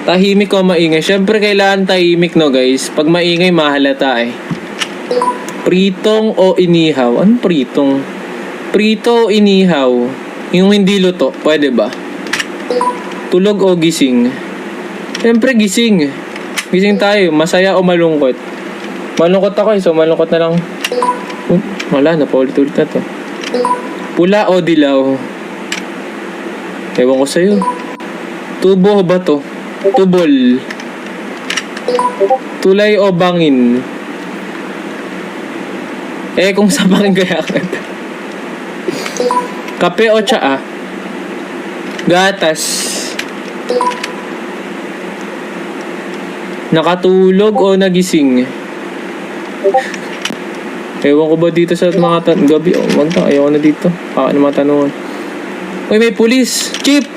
Tahimik o maingay? Syempre kailangan tahimik, no guys. Pag maingay, mahalata eh. Pritong o inihaw? Anong pritong? Prito o inihaw? Yung hindi luto, pwede ba? Tulog o gising? Syempre gising. Gising tayo. Masaya o malungkot? Malungkot ako eh, so malungkot na lang. Wala na, paulit-ulit na to. Pula o dilaw? Ewan ko sa'yo. Tubo o bato? Tubol. Tulay o bangin? Kung sa bangin kaya ka. Kape o tsaa? Gatas. Nakatulog o nagising? Ewan ko ba dito sa mga gabi? Wag na, ayaw na dito. Mga tanungan. Uy, may pulis! Chip!